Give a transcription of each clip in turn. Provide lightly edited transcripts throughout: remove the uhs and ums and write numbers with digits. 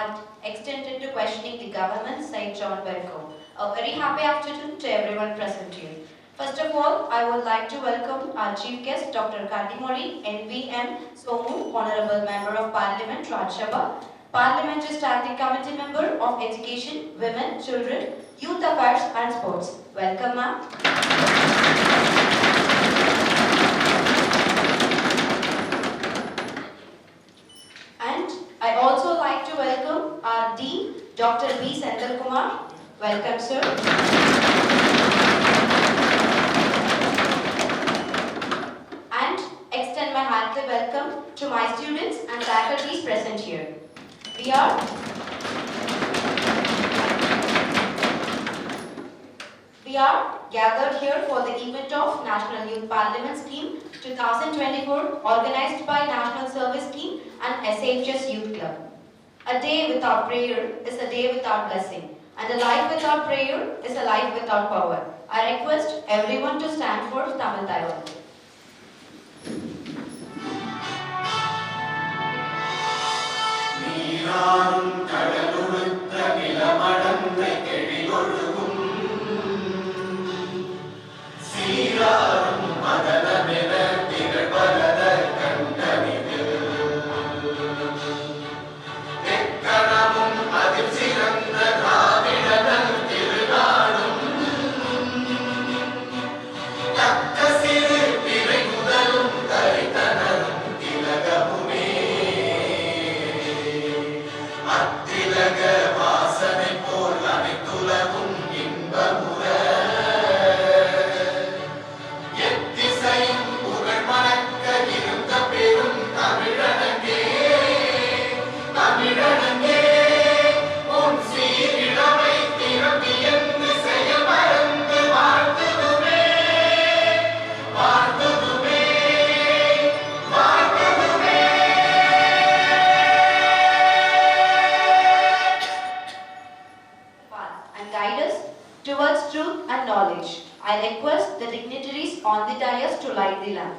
and extended to questioning the government, said John Berko. A very happy afternoon to everyone present here. First of all, I would like to welcome our chief guest, Dr. Kanimozhi, NVM Somu, Honorable Member of Parliament, Rajya, Parliamentary Standing Committee Member of Education, Women, Children, Youth Affairs and Sports. Welcome, ma'am. And I also like to welcome our Dean, Dr. B. Sendal Kumar. Welcome, sir. And extend my hearty welcome to my students and faculties present here. We are gathered here for the event of National Youth Parliament Scheme 2024 organized by National Service Scheme and SHS Youth Club. A day without prayer is a day without blessing, and a life without prayer is a life without power. I request everyone to stand for Tamil Taiwan. I request the dignitaries on the dais to light the lamp.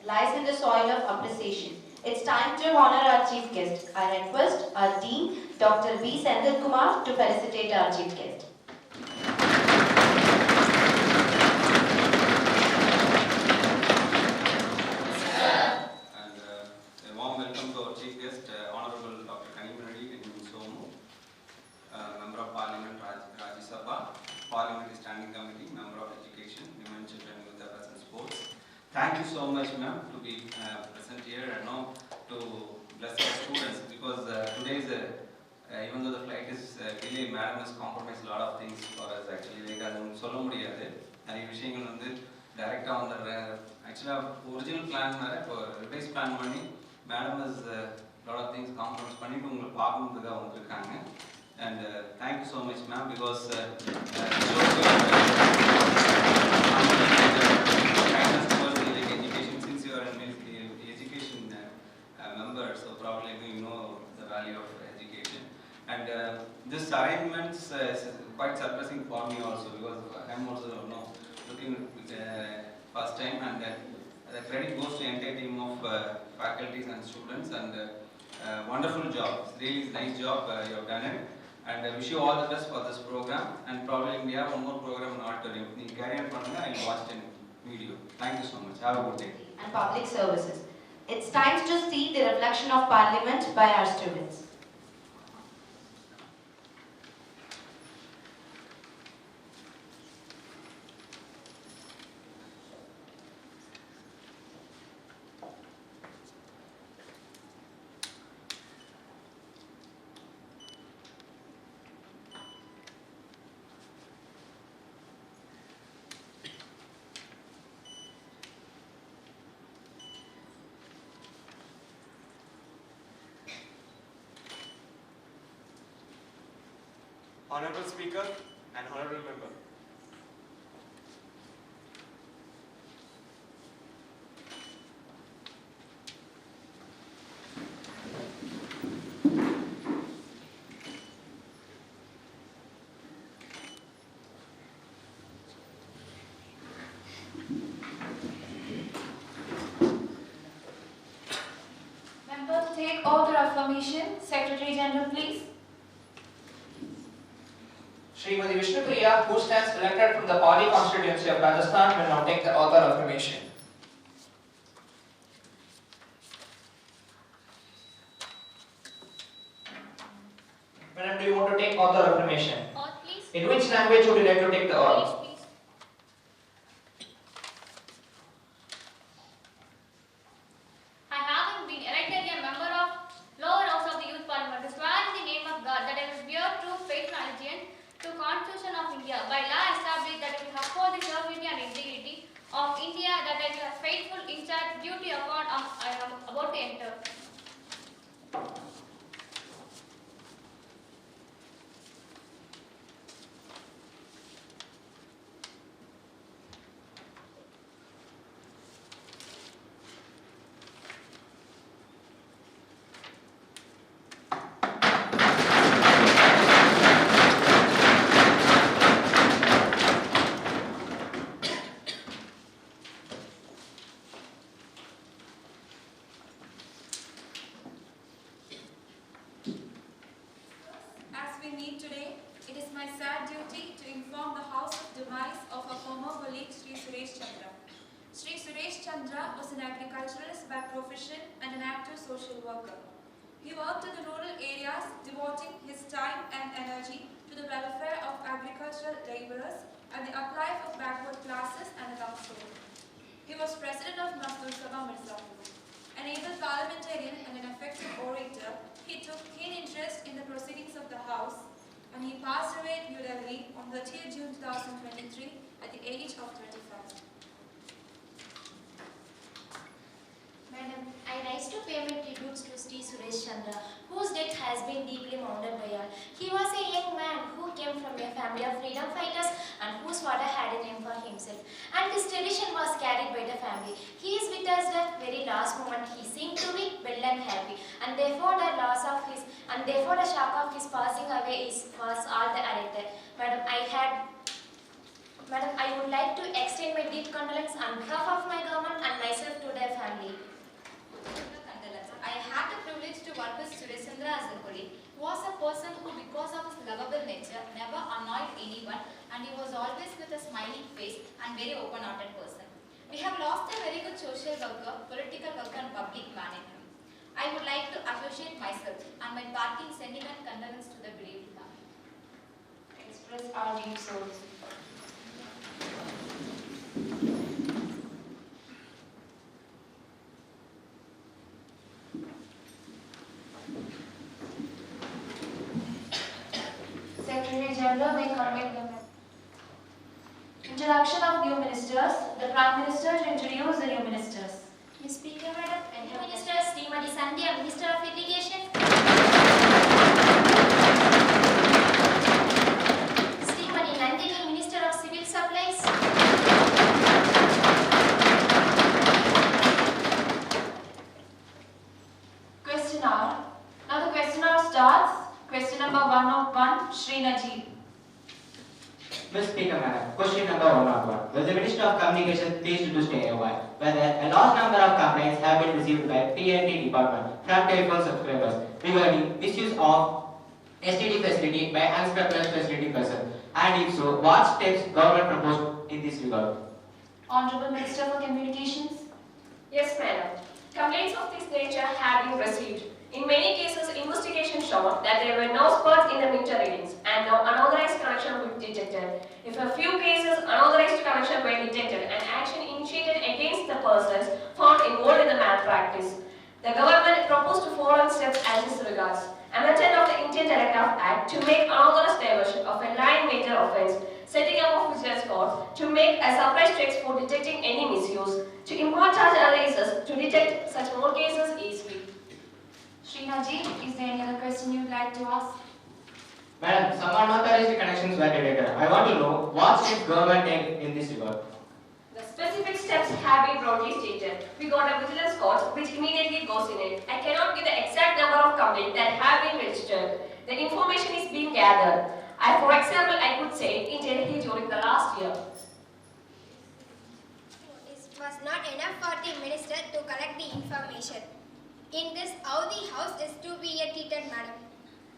Lies in the soil of appreciation. It's time to honor our chief guest. I request our Dean, Dr. B. Sendal Kumar, to felicitate our chief guest. And a warm welcome to our chief guest, Honorable Dr. Kanimozhi and Somu, Member of Parliament, Rajya Sabha, Parliamentary Standing Committee, Member of Education, Women, Children, Youth Affairs and Sports. Thank you so much, ma'am, to be present here and now to bless our students, because today is even though the flight is delayed, madam has compromised a lot of things for us actually. Like அது சொல்ல முடியாது, நிறைய விஷயங்கள் வந்து டைரக்டா வந்து ஆக்சுவலா original plan வேற இப்போ ரிவைஸ் பிளான் பண்ணி madam is lot of things compromise பண்ணிட்டு உங்களை பார்க்கணுன்றதுக்காக வந்திருக்காங்க. And thank you so much, ma'am, because it shows your kindness towards the education, since you are an education member, so probably you know the value of education. And this arrangement is quite surprising for me also, because I'm also looking first time, and the credit goes to the entire team of faculties and students, and wonderful job. It's really nice job you have done it. And I wish you all the best for this program. And probably we have one more program in auditorium. You carry on, I will watch the video. Thank you so much. Have a good day. And public services. It's time to see the reflection of Parliament by our students. Honorable Speaker and Honorable Member. Member to take oath of affirmation. Secretary General, please. Srimati Vishnupriya, who stands elected from the party constituency of Rajasthan, will now take the oath of affirmation. Madam, do you want to take oath of affirmation? Oath, please. In which language would you like to take the oath? Please. I having been elected a member of lower house of the Youth Parliament, swear in the name of God that I will bear true faith and allegiance to Constitution of India, by law established that I will uphold the sovereignty and integrity of India, that I will have faithful in charge duty upon I am about to enter. Was an agriculturalist by profession and an active social worker. He worked in the rural areas, devoting his time and energy to the welfare of agricultural laborers and the uplift of backward classes and the household. He was president of Sabha. An able parliamentarian and an effective orator, he took keen interest in the proceedings of the House, and he passed away in New Delhi on 30th June 2023 at the age of 25. Madam, I rise to pay my tributes to Sri Suresh Chandra, whose death has been deeply mourned by all. He was a young man who came from a family of freedom fighters and whose father had a name for himself. And this tradition was carried by the family. He is with us at very last moment. He seemed to be well and happy, and therefore the shock of his passing away was all the arrested. Madam, I would like to extend my deep condolence on behalf of my government and myself to their family. I had the privilege to work with Suresh Chandra as a colleague. He was a person who, because of his lovable nature, never annoyed anyone, and he was always with a smiling face and very open-hearted person. We have lost a very good social worker, political worker, and public man in him. I would like to associate myself and my parting sentiment condolence to the bereaved family. Express our deep souls. Secretary General may commit the introduction of new ministers. The Prime Minister to introduce the new ministers. Ms. Speaker, Madam, and new ministers, Srimati Sandhya, Minister of Irrigation. question hour. Now the question hour starts. Question number 101, Shri Najib. Mr. Speaker, Madam, question number 101. Will the Minister of Communications please to stay a while? Whether a large number of complaints have been received by PNT department from telephone subscribers regarding misuse of STD facility by unscrupulous facility person, and if so, what steps government proposed in this regard? Honorable Minister for Communications. Yes, madam. Complaints of this nature have been received. In many cases, investigation showed that there were no spurts in the meter readings and no unauthorized connection was detected. If a few cases unauthorized connection were detected and action initiated against the persons found involved in the malpractice, the government proposed to follow steps as this regards. Amendment of the Indian Telegraph Act to make unauthorized diversion of a line major offence, setting up of vigilance court to make a surprise checks for detecting any misuse, to impart charge analysis to detect such more cases easily. Shri Najib, is there any other question you would like to ask? Madam, some unauthorized connections were detected. I want to know what steps government take in this regard. The specific steps have been broadly stated. We got a vigilance court which immediately goes in it. I cannot give the exact number of complaints that have been registered. The information is being gathered. For example, I could say in Delhi during the last year. It was not enough for the minister to collect the information. In this, how the house is to be treated, madam?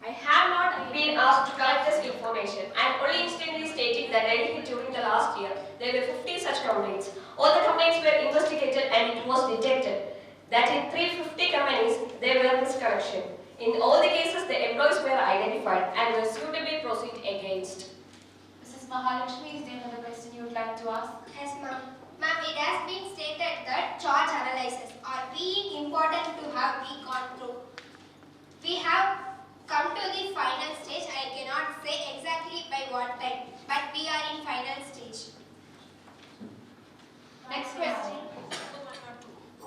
I have not been asked to collect this information. I am only instantly stating that Delhi during the last year, there were 50 such complaints. All the complaints were investigated and it was detected that in 350 companies, there were misconnection. In all the cases, the employees were identified and were suitably proceeded against. Mrs. Mahalakshmi, is there another question you would like to ask? Yes, ma'am. Ma'am, it has been stated that charge analysis are being important to have the control. We have come to the final stage. I cannot say exactly by what time, but we are in final stage. Next question.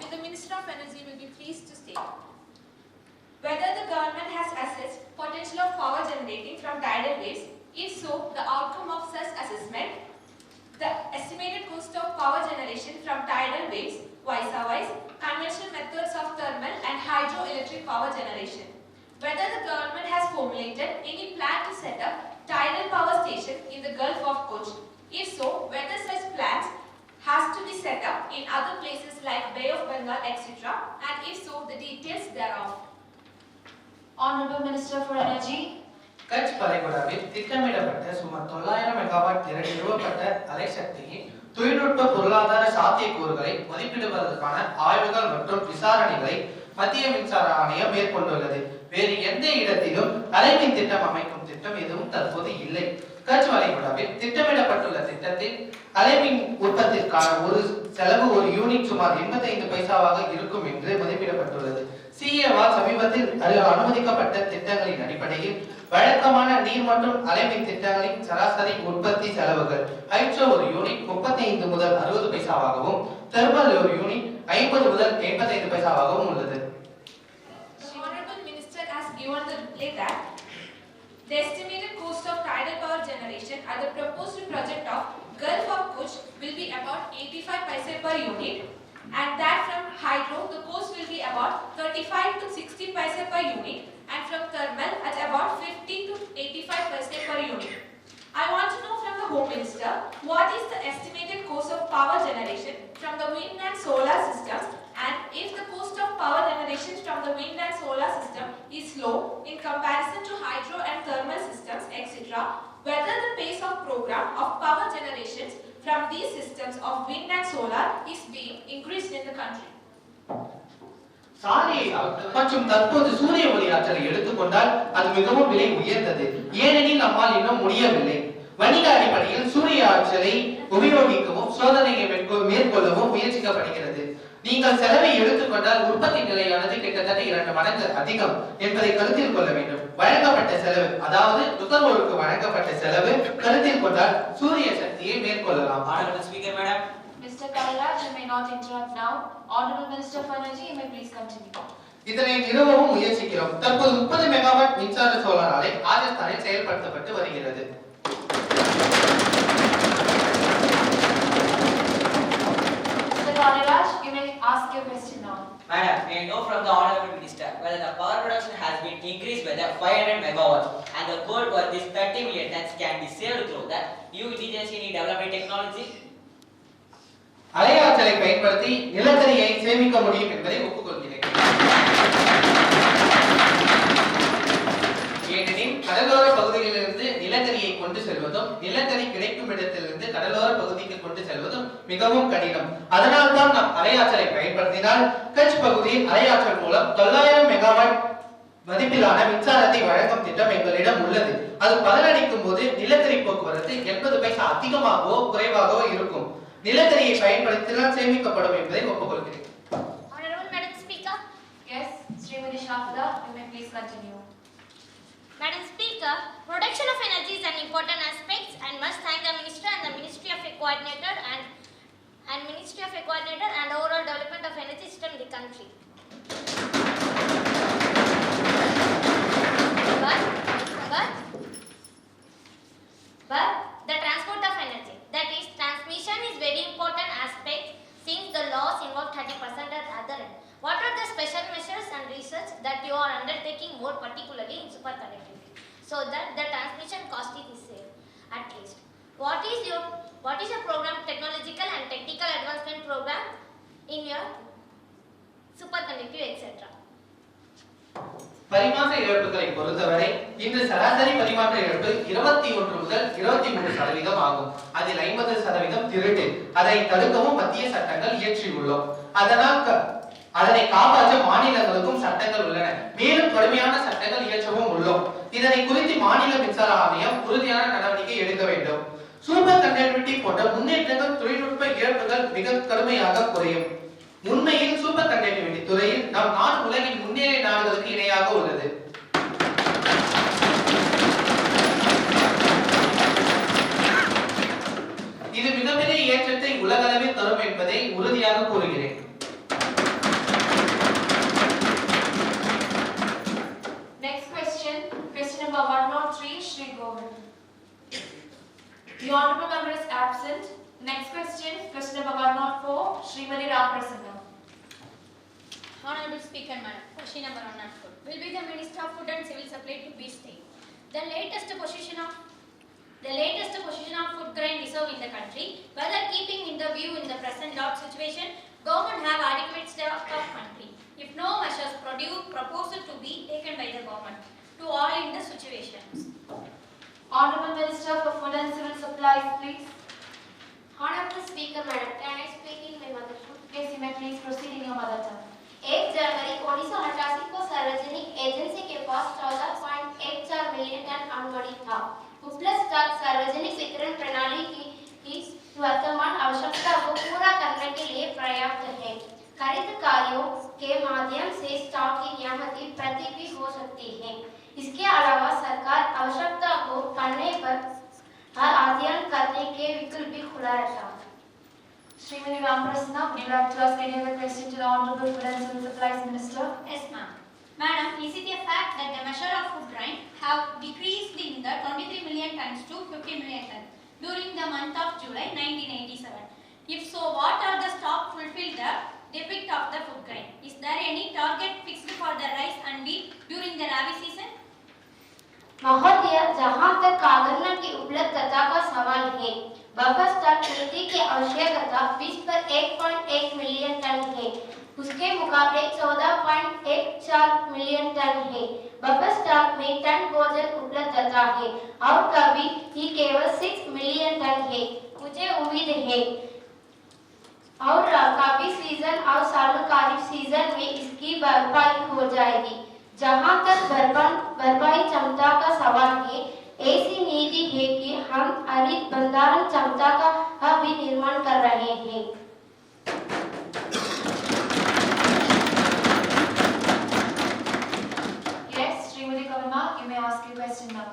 And the Minister of Energy will be pleased to state whether the government has assessed potential of power generating from tidal waves. If so, the outcome of such assessment, the estimated cost of power generation from tidal waves, vice-a-vis, conventional methods of thermal and hydroelectric power generation. Whether the government has formulated any plan to set up tidal power stations in the Gulf of Kutch. If so, whether such plans has to be set up in other places like Bay of Bengal, etc. And if so, the details thereof. Honorable Minister for Energy. Kutch வளைகுடாவில் திட்டமிடப்பட்ட சுமார் 900 megawatt திறன் நிறுவப்பட்ட அலைசக்தியின் தொழில்நுட்ப பொருளாதார சாத்தியக்கூறுகளை மதிப்பிடுவதற்கான ஆய்வுகள் மற்றும் விசாரணைகளை மத்திய மின்சார ஆணையம் மேற்கொண்டுள்ளது. வேறு எந்த இடத்திலும் அலைமின் திட்டம் அமைக்கும் திட்டம் எதுவும் தற்போது இல்லை. கட்ச் வளைகுடாவில் திட்டமிடப்பட்டுள்ள திட்டத்தில் அலைமின் உற்பத்திற்கான ஒரு செலவு ஒரு யூனிட் சுமார் 85 பைசாவாக இருக்கும் என்று மதிப்பிடப்பட்டுள்ளது. சிஏவால் சமீபத்தில் அனுமதிக்கப்பட்ட திட்டங்களின் அடிப்படையில் வழக்கமான நீர் மற்றும் அலைமின் திட்டங்களின் சராசரி உற்பத்தி செலவுகள் ஹைட்ரோ ஒரு யூனிட் 35 முதல் 60 பைசாவாகவும் தெர்மல் ஒரு யூனிட் 50 முதல் 85 பைசாவாகவும் உள்ளது. The Honorable Minister has given the reply that the estimated cost of tidal power generation at the proposed project of Gulf of Kutch will be about 85 paise per unit, and that from hydro the cost will be about 35 to 60 paise per unit, and from thermal at about 50 to 85 paise per unit. I want to know from the Home Minister what is the estimated cost of power generation from the wind and solar systems, and if the cost of power generation from the wind and solar system is low in comparison to hydro and thermal systems, etc., whether the pace of program of power generations from these systems of wind and solar is being increased in the country. சாலை மற்றும் தற்போது சூரிய ஒளி ஆற்றலை எடுத்துக்கொண்டால் அது மிகவும் விலை உயர்ந்தது. ஏனெனில் நம்மால் இன்னும் முடியவில்லை. வணிக அடிப்படையில் சூரிய ஆற்றலை உபயோகிக்கவும் சோதனையை மேற்கொள்ளவும் முயற்சிக்கப்படுகிறது. நீங்கள் செலவை எடுத்துக்கொண்டால் உற்பத்தி நிலையானது கிட்டத்தட்ட 2 மடங்கு அதிகம் என்பதை கருத்தில் கொள்ள வேண்டும். வழங்கப்பட்ட செலவு, அதாவது நுகர்வோருக்கு வழங்கப்பட்ட செலவு கருத்தில் கொண்டால் சூரிய சக்தியை மேற்கொள்ளலாம். Honorable Speaker, Madam. Mr. Kaviraj, you may not interrupt now. Honorable Minister for Energy, you may please continue. இதனை நிறுவவும் முயற்சிக்கிறோம். தற்போது 30 மெகாவாட் மின்சார சோலார் ஆலை ராஜஸ்தானில் செயல்படுத்தப்பட்டு வருகிறது. Mr. Kaviraj, you may ask your question now. Madam, may I know from the Honorable Minister whether the whether 500 megawatts and the coal worth is 30 million tons can be saved through the new indigenous development technology. அலை ஆற்றலை பயன்படுத்தி நிலக்கரியை சேமிக்க முடியும் என்பதை ஒப்புக்கொள்கிறேன். ஏனெனில் கடலோர பகுதிகளிலிருந்து நிலக்கரியை கொண்டு செல்வதும் நிலக்கரி கிடைக்கும் இடத்திலிருந்து கடலோர பகுதிக்கு கொண்டு செல்வதும் மிகவும் கடினம். அதனால்தான் நாம் அலை ஆற்றலை பயன்படுத்தினால் கட்ச் பகுதியில் அலை ஆற்றல் மூலம் 900 மெகாவாட் மதிப்பிலான மின்சாரத்தை வழங்கும் திட்டம் எங்களிடம் உள்ளது. அது பலனளிக்கும் போது நிலக்கரி போக்குவரத்து 80 பைசா அதிகமாகவோ குறைவாகவோ இருக்கும். நிலக்கரியை பயன்படுத்தினால் சேமிக்கப்படும் என்பதை ஒப்புக்கொள்கிறேன். Honorable Madam Speaker. Yes, Srimati Shafda, you may please continue. Madam Speaker, production of energy is an important aspect and must thank the Minister and the Ministry of a Coordinator and overall development of energy system in the country. But the transport of energy, that is transmission, is very important aspect since the laws involve 30% at other end. What are the special measures and research that you are undertaking more particularly in superconductivity so that the transmission cost is saved at least? What is your program, technological and technical advancement program in your superconductive etc.? பரிமாற்ற இழப்புகளை பொறுத்தவரை இன்று சராசரி பரிமாற்ற இழப்பு 21 முதல் 23% ஆகும். அதில் 50% திருட்டு. அதை தடுக்கவும் மத்திய சட்டங்கள் இயற்றியுள்ளோம். அதனை காப்பாற்ற மாநிலங்களுக்கும் சட்டங்கள் உள்ளன. மேலும் கடுமையான சட்டங்கள் இயற்றவும் உள்ளோம். இதனை குறித்து மாநில மின்சார ஆணையம் உறுதியான நடவடிக்கை எடுக்க வேண்டும். சூப்பர் கண்டக்டிவிட்டி போன்ற முன்னேற்றங்கள் தொழில்நுட்ப இழப்புகள் மிக கடுமையாக குறையும். உண்மையில் சூப்பர் கண்டக்டிவிட்டி துறையில் நம் நாடு உலகின் முன்னேறிய நாடுகளுக்கு இணையாக உள்ளது. இது மிகப்பெரிய ஏற்றத்தை உலகளவில் தரும் என்பதை உறுதியாக கூறுகிறேன். Next question number 103, Shri Govind. The honorable member is absent. Next question number 104, Srimati Ramprasanna. Honorable Speaker, Madam, question number 104. Will be the Minister of Food and Civil Supply to be state. The latest position of food grain reserve in the country, whether keeping in the view in the present drought situation, government have adequate stock of country. If no measures proposed to be taken by the government to all in the situations. Honorable Minister for Food and Civil Supplies, please. Honorable Speaker, Madam, can I speak in my mother tongue? Yes, you may please proceed in your mother tongue. 1 जनवरी 1988 को सार्वजनिक agency के पास 14.14 million ton अनुमानित था। उपलब्ध stock सार्वजनिक वितरण प्रणाली की वर्तमान आवश्यकता को पूरा करने के लिए पर्याप्त है। खरीद कार्यों के माध्यम से स्टॉक की नियमित वृद्धि भी हो सकती है। इसके अलावा सरकार आवश्यकता को पड़ने पर अध्ययन करने के विकल्प भी खुला रखा। Srimati Ramprasanna, would you like to ask any other question to the Honorable Food and Civil Supplies Minister? Yes, ma'am. Madam, is it a fact that the measure of food grain have decreased in the 23 million tons to 50 million tons during the month of July 1987? If so, what are the stock fulfill the deficit of the food grain? Is there any target fixed for the rice and wheat during the rabi season? महोदय, जहां तक कागरना की उपलब्धता का सवाल है, buffer stock नीति की आवश्यकता विश्व पर 1.1 मिलियन टन है। उसके मुकाबले 14.14 मिलियन टन है। बफर स्टॉक में टन भोजन उपलब्धता है और कभी ही केवल 6 मिलियन टन है। मुझे उम्मीद है और काफी सीजन और सालों खरीफ सीजन में इसकी भरपाई हो जाएगी। जहां तक भरपाई क्षमता का सवाल है, ऐसी नीति है कि हम हरित भंडारण क्षमता का भी निर्माण कर रहे हैं। Yes, Srimati Kavima, you may ask your question now.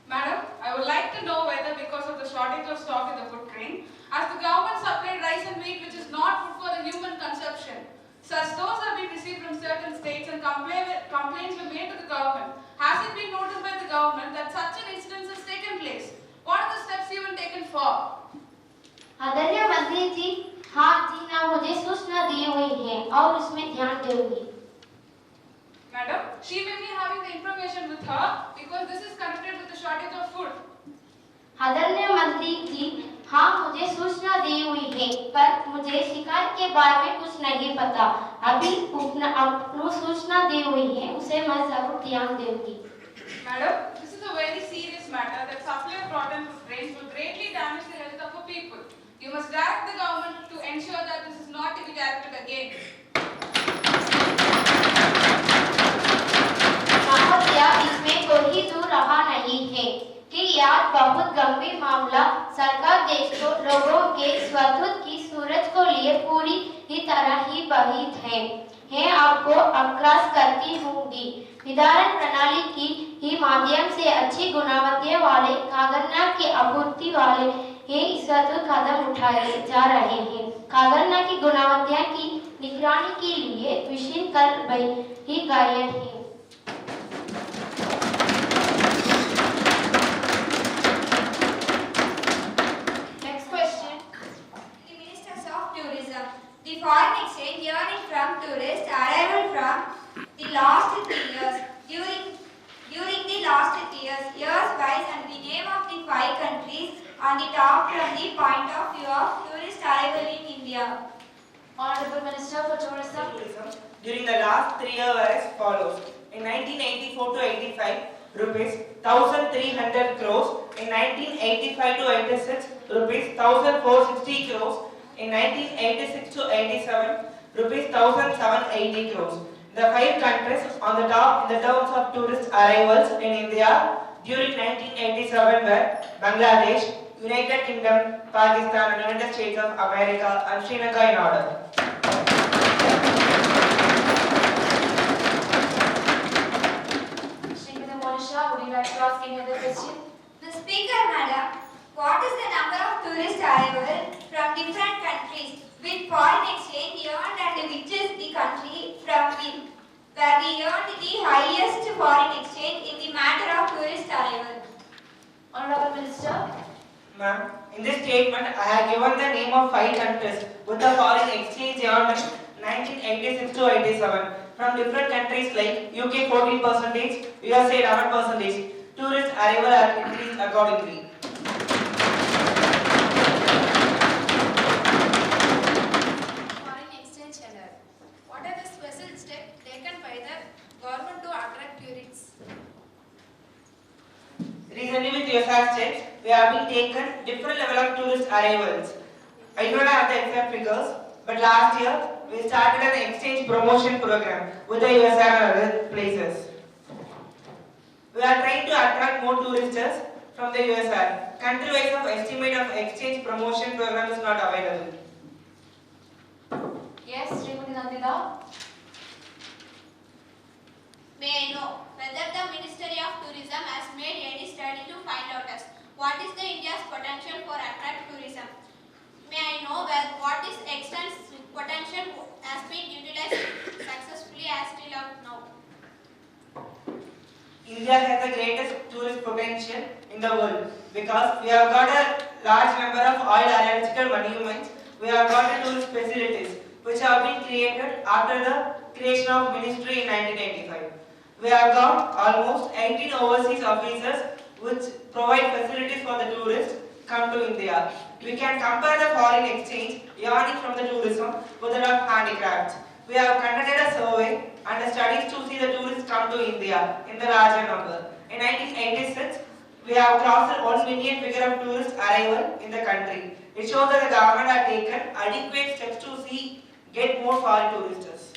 Madam, I would like to know whether because of the shortage of stock in the food grain, as the government supplied rice and wheat which is not food for the human consumption, such stores have been received from certain states and complaints were made to the government. Has it been noticed by the government that such an instance has taken place? What are the steps even taken for? आदरणीय मंत्री जी, हाँ जी ना, मुझे सूचना दी हुई है और उसमें ध्यान दूंगी। Madam, She may be having the information with her because this is connected with the shortage of food. आदरणीय मंत्री जी, हाँ मुझे सूचना दी हुई है, पर मुझे शिकायत के बारे में कुछ नहीं पता। अभी आपको सूचना दी हुई है, उसे मैं जरूर ध्यान दूंगी। Madam, this is a very serious matter that supply of rotten food grains will greatly damage the health of the people. You must direct the government to ensure that this is not to be directed again. महोदया, इसमें कोई दूर रहा नहीं है कि यह बहुत गंभीर मामला सरकार देश को लोगों के स्वास्थ्य की सूरत को लिए पूरी ही तरह ही बाधित है आपको अवकाश करती होंगी। वितरण प्रणाली की ही माध्यम से अच्छी गुणवत्ता वाले खाद्यान्न की आपूर्ति वाले इस कदम उठाए जा रहे हैं। खाद्यान्न की गुणवत्ता की निगरानी के लिए विशेष कल ही गायन है। The foreign exchange earning from tourists arrival from the last 3 years. During the last 3 years wise and the name of the 5 countries on the top from the point of view of tourist arrival in India. Honorable Minister for Tourism. During the last 3 years were as follows. In 1984 to 85, rupees 1,300 crores. In 1985 to 86, rupees 1,460 crores. In 1986 to 87, rupees 1,780 crores. The 5 countries on the top in the terms of tourist arrivals in India during 1987 were Bangladesh, United Kingdom, Pakistan, and United States of America, and Sri Lanka in order. Srimati Monisha, would you like to ask any other question? The Speaker, Madam, what is the number of tourist arrivals from different countries with foreign exchange earned and which is the country from where we earned the highest foreign exchange in the matter of tourist arrival? Honorable Minister. Ma'am, in this statement, I have given the name of 5 countries with the foreign exchange earned in 1986 to 87 from different countries like UK 14%, USA 11%. Tourist arrival has increased accordingly. Foreign exchange channel. What are the special steps taken by the government to attract tourists? Recently with USAR steps, we have been taken different level of tourist arrivals. I don't have the exact figures, but last year we started an exchange promotion program with the USAR and other places. We are trying to attract more tourists from the USR. Country-wise of estimate of exchange promotion program is not available. Yes, Srimati Nandita. May I know whether the Ministry of Tourism has made any study to find out as what is the India's potential for attract tourism? May I know what is extent potential has been utilized successfully as till now? India has the greatest tourist potential in the world because we have got a large number of oil archaeological monuments. We have got the tourist facilities which have been created after the creation of ministry in 1985. We have got almost 18 overseas officers which provide facilities for the tourists come to India. We can compare the foreign exchange earning from the tourism with that of handicrafts. We have conducted a survey and studies to see the tourists come to India in the larger number. In 1986, we have crossed 1 million figure of tourist arrival in the country. It shows that the government has taken adequate steps to get more foreign tourists.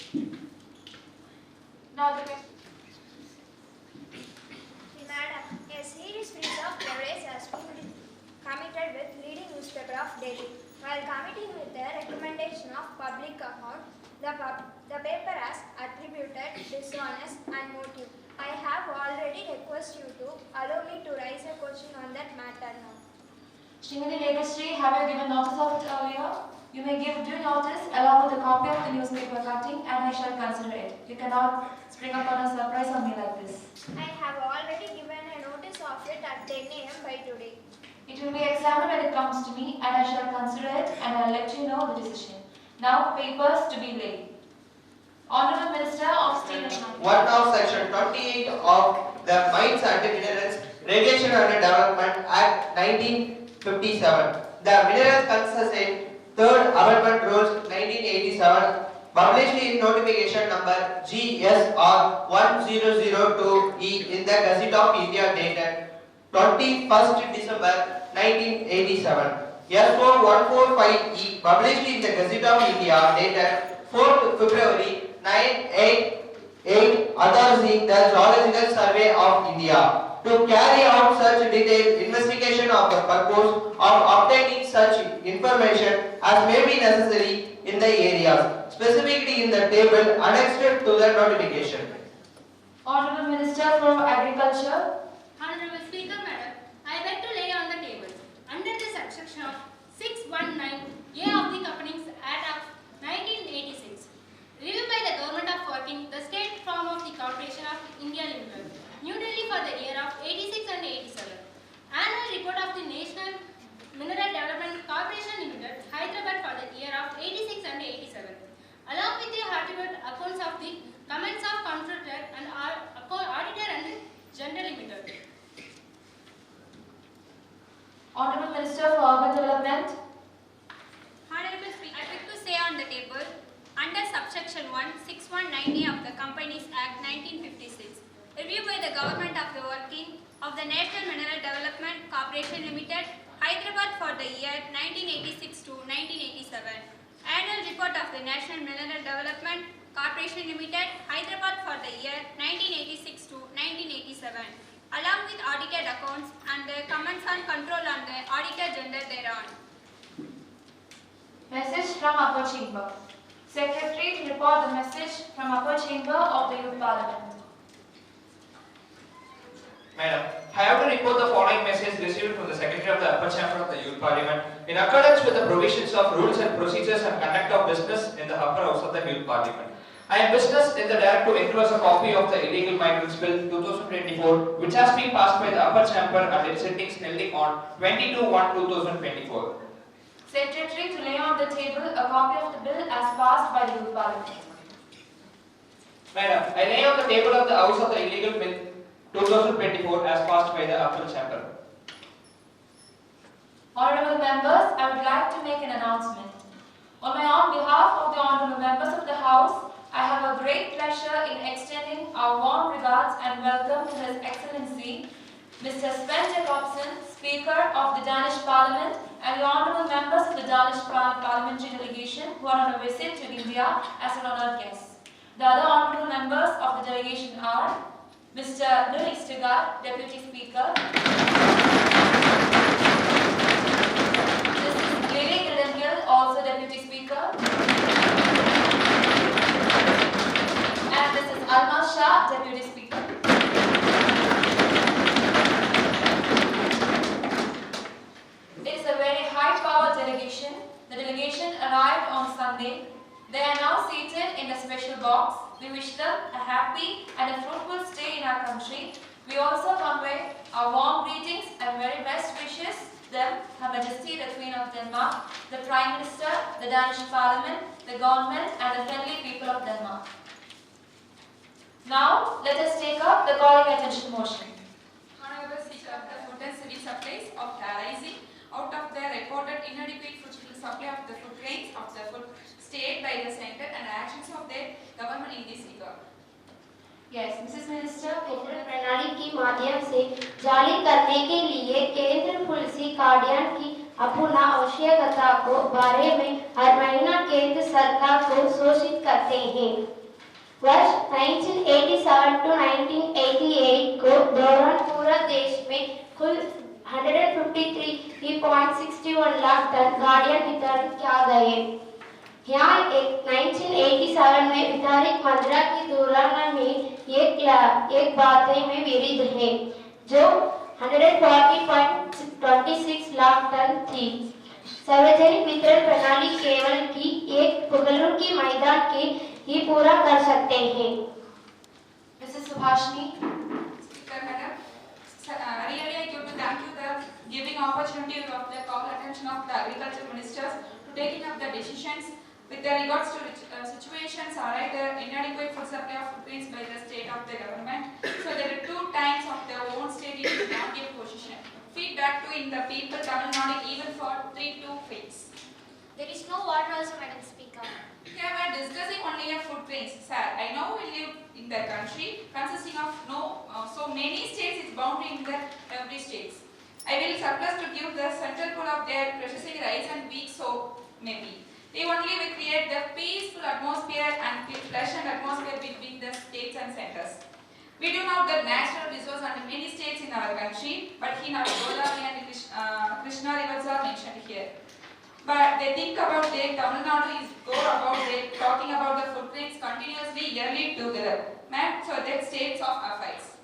Now the question. Madam, a serious breach of privilege has been committed with leading newspaper of Delhi. While committing with the recommendation of public account, the paper has attributed dishonest and motive. I have already requested you to allow me to raise a question on that matter now. Srimati Legasri, have you given notice of it earlier? You may give due notice along with a copy of the newspaper cutting and I shall consider it. You cannot spring upon a surprise on me like this. I have already given a notice of it at 10 a.m. by today. It will be examined when it comes to me and I shall consider it and I will let you know the decision. Now papers to be laid. Honorable Minister of State and Mines. 1 of Section 28 of the Mines and Minerals Regulation and Development Act 1957. The Mineral Concession 3rd Amendment Rules 1987, published in notification number GSR 1002E in the Gazette of India dated 21st December 1987. SO 145E, published in the Gazette of India dated 4th February 988, authorizing the Geological Survey of India to carry out such detailed investigation of the purpose of obtaining such information as may be necessary in the areas, specifically in the table annexed to the notification. Honorable Minister for Agriculture. Honorable Speaker, Madam, I beg to lay on the table, under the subsection of 619A of the Companies Act of 1986, reviewed by the Government of Working, the State Form of the Corporation of India Limited, New Delhi for the year of 86 and 87. Annual Report of the National Mineral Development Corporation Limited, Hyderabad for the year of 86 and 87. Along with the articulate accounts of the comments of Comptroller and Auditor and General Limited. Honorable Minister for Urban Development. Honorable Speaker, I beg to say on the table, under subsection 1, 619A of the Companies Act 1956, reviewed by the Government of the Working of the National Mineral Development Corporation Limited, Hyderabad for the year 1986 to 1987. Annual Report of the National Mineral Development Corporation Limited, Hyderabad for the year 1986 to 1987, along with audited accounts and the comments on control on the Auditor General thereon. Message from Upper Chamber. Secretary to report the message from Upper Chamber of the Youth Parliament. Madam, I have to report the following message received from the Secretary of the Upper Chamber of the Youth Parliament in accordance with the provisions of rules and procedures and conduct of business in the upper house of the Youth Parliament. I am business in the direct to enclose a copy of the Illegal Minerals Bill 2024, which has been passed by the Upper Chamber at its sittings held on 22/1/2024. Secretary to lay on the table a copy of the bill as passed by the Youth Parliament. Madam, I lay on the table of the House of the Illegal Bill 2024 as passed by the Upper Chamber. Honorable members, I would like to make an announcement. On behalf of the honorable members of the House, I have a great pleasure in extending our warm regards and welcome to His Excellency, Mr. Sven Jacobson, Speaker of the Danish Parliament, and the honorable members of the Danish Parliamentary delegation who are on a visit to India as an honored guest. The other honorable members of the delegation are Mr. Louis Stugar, Deputy Speaker, Mrs. Lily Gillengill, also Deputy Speaker, and Mrs. Alma Shah, Deputy Speaker. It is a very high-powered delegation. The delegation arrived on Sunday. They are now seated in a special box. We wish them a happy and a fruitful stay in our country. We also convey our warm greetings and very best wishes to them, Her Majesty the Queen of Denmark, the Prime Minister, the Danish Parliament, the government and the friendly people of Denmark. Now, let us take up the calling attention motion. Honorable Speaker of the Food and Civil Supplies of arising out of the reported inadequate food supply of the food grains of the food state by the center and actions of the government in this regard. Yes, Mrs. Minister. प्रणाली की माध्यम से जारी करने के लिए केंद्र police कार्यालय की अपना आवश्यकता को बारे में हर महीना केंद्र सरकार को सूचित करते हैं। वर्ष 1987 to 1988 को दौरान पूरा देश में कुल 153.61 लाख टन गाड़ियां वितरित किया गए। यहाँ 1987 में वितरित मात्रा की तुलना में एक बात में वृद्धि है, जो 140.26 लाख टन थी। सार्वजनिक वितरण प्रणाली केवल की एक पुगलूर की मैदान के ही पूरा कर सकते हैं। Mrs. Subhashini. Speaker Madam, really I give to thank you the giving opportunity of the call attention of the agriculture ministers to taking up the decisions with regards to situations arise the inadequate food supply of food grains by the state of the government. So there are 2 times of their own state it is not a position. Feedback to in the people Tamil Nadu even for 3 to phase. There is no water also, Madam Speaker. Here we are discussing only a food grains. Sir, I know we live in the country consisting of so many states is boundary in the every states. I will surplus to give the central pool of their processing rice and wheat so maybe. They only will create the peaceful atmosphere and pleasant atmosphere between the states and centers. We do have the natural resource under many states in our country, but in our Godavari and Krishna rivers are mentioned here. But they think about their Tamil Nadu is go about their talking about the food grains continuously yearly together. Ma'am, so that states of affairs.